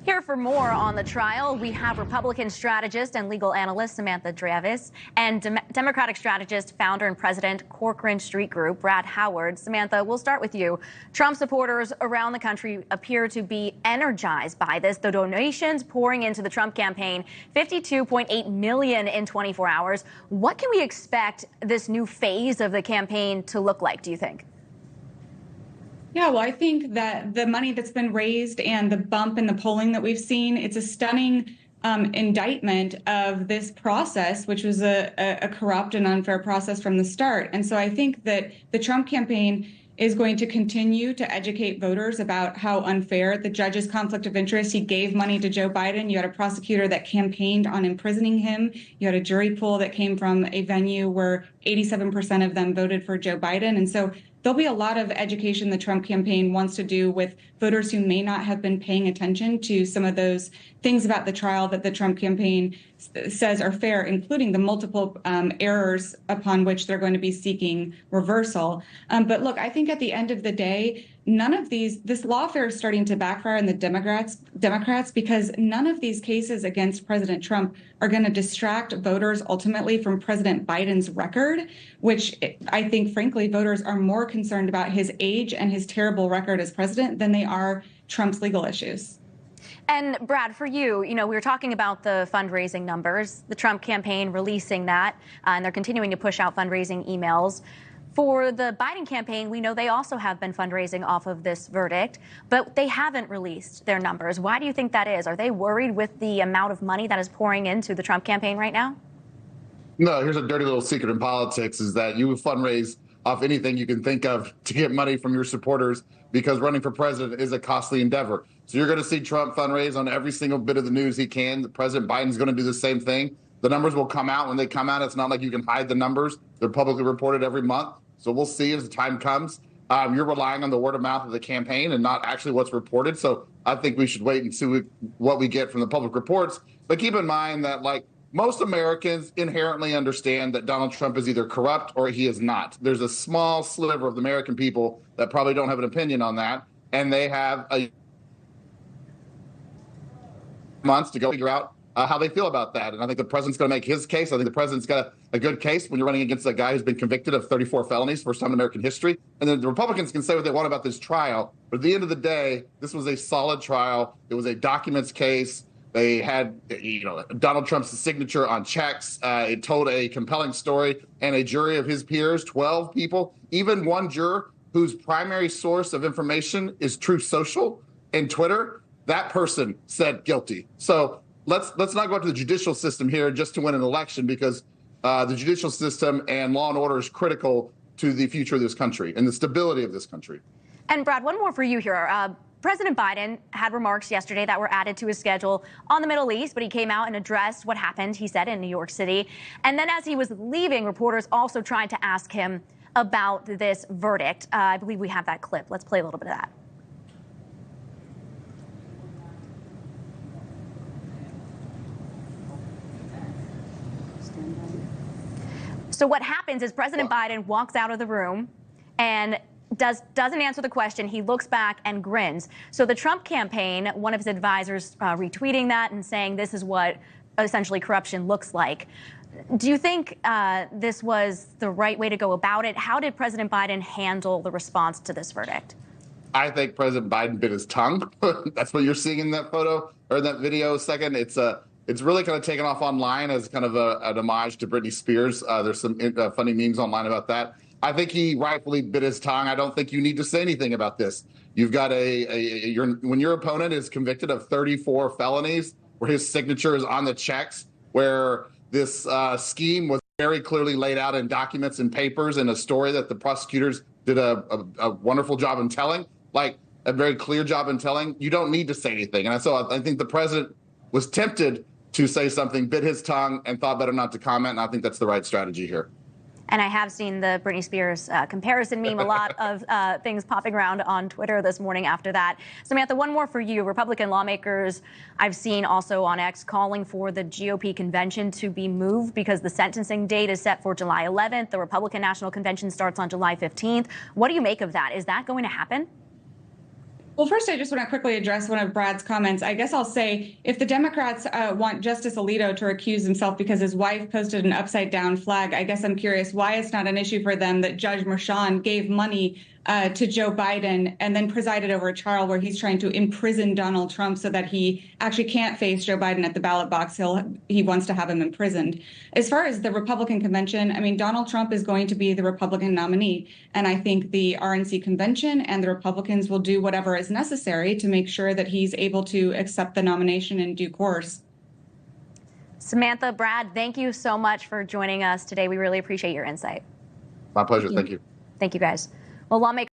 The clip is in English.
Here for more on the trial, we have Republican strategist and legal analyst Samantha Dravis and Democratic strategist, founder and president, Corcoran Street Group, Brad Howard. Samantha, we'll start with you. Trump supporters around the country appear to be energized by this. The donations pouring into the Trump campaign, $52.8 million in 24 hours. What can we expect this new phase of the campaign to look like, do you think? Yeah, well, I think that the money that's been raised and the bump in the polling that we've seen, it's a stunning indictment of this process, which was a corrupt and unfair process from the start. And so I think that the Trump campaign is going to continue to educate voters about how unfair the judge's conflict of interest. He gave money to Joe Biden. You had a prosecutor that campaigned on imprisoning him. You had a jury pool that came from a venue where 87% of them voted for Joe Biden. And so there'll be a lot of education the Trump campaign wants to do with voters who may not have been paying attention to some of those things about the trial that the Trump campaign says are fair, including the multiple errors upon which they're going to be seeking reversal. But look, I think at the end of the day, this lawfare is starting to backfire on the Democrats because none of these cases against President Trump are going to distract voters ultimately from President Biden's record, which I think, frankly, voters are more concerned about his age and his terrible record as president than they are Trump's legal issues. And Brad, for you, we were talking about the fundraising numbers, the Trump campaign releasing that, and they're continuing to push out fundraising emails. For the Biden campaign, we know they also have been fundraising off of this verdict, but they haven't released their numbers. Why do you think that is? Are they worried with the amount of money that is pouring into the Trump campaign right now? No, here's a dirty little secret in politics is that you fundraise off anything you can think of to get money from your supporters because running for president is a costly endeavor. So you're going to see Trump fundraise on every single bit of the news he can. President Biden's going to do the same thing. The numbers will come out. When they come out, it's not like you can hide the numbers. They're publicly reported every month. So we'll see as the time comes. You're relying on the word of mouth of the campaign and not actually what's reported. So I think we should wait and see what we get from the public reports. But keep in mind that, like, most Americans inherently understand that Donald Trump is either corrupt or he is not. There's a small sliver of the American people that probably don't have an opinion on that. And they have months to go figure out how they feel about that. And I think the president's going to make his case. I think the president's got a good case when you're running against a guy who's been convicted of 34 felonies, first time in American history. And then the Republicans can say what they want about this trial. But at the end of the day, this was a solid trial. It was a documents case. They had, Donald Trump's signature on checks. It told a compelling story, and a jury of his peers, 12 people, even one juror whose primary source of information is Truth Social and Twitter, that person said guilty. So let's not go to the judicial system here just to win an election, because the judicial system and law and order is critical to the future of this country and the stability of this country. And Brad, one more for you here. President Biden had remarks yesterday that were added to his schedule on the Middle East, but he came out and addressed what happened, he said, in New York City. And then as he was leaving, reporters also tried to ask him about this verdict. I believe we have that clip. Let's play a little bit of that. So what happens is President Biden walks out of the room and doesn't answer the question. He looks back and grins. So the Trump campaign, one of his advisors retweeting that and saying this is what essentially corruption looks like. Do you think this was the right way to go about it? How did President Biden handle the response to this verdict? I think President Biden bit his tongue. That's what you're seeing in that photo or that video. Second, it's really kind of taken off online as kind of an homage to Britney Spears. There's some funny memes online about that. I think he rightfully bit his tongue. I don't think you need to say anything about this. You've got when your opponent is convicted of 34 felonies, where his signature is on the checks, where this scheme was very clearly laid out in documents and papers, and a story that the prosecutors did a wonderful job in telling, like a very clear job in telling. You don't need to say anything. And so I think the president was tempted to say something, bit his tongue, and thought better not to comment. And I think that's the right strategy here. And I have seen the Britney Spears comparison meme, a lot of things popping around on Twitter this morning after that. Samantha, one more for you. Republican lawmakers I've seen also on X calling for the GOP convention to be moved because the sentencing date is set for July 11th. The Republican National Convention starts on July 15th. What do you make of that? Is that going to happen? Well, first, I just want to quickly address one of Brad's comments. I guess I'll say if the Democrats want Justice Alito to recuse himself because his wife posted an upside down flag, I guess I'm curious why it's not an issue for them that Judge Merchan gave money to Joe Biden and then presided over a trial where he's trying to imprison Donald Trump so that he actually can't face Joe Biden at the ballot box. He wants to have him imprisoned. As far as the Republican convention, I mean, Donald Trump is going to be the Republican nominee. And I think the RNC convention and the Republicans will do whatever is necessary to make sure that he's able to accept the nomination in due course. Samantha, Brad, thank you so much for joining us today. We really appreciate your insight. My pleasure. Thank you. Thank you, guys. Well, lawmakers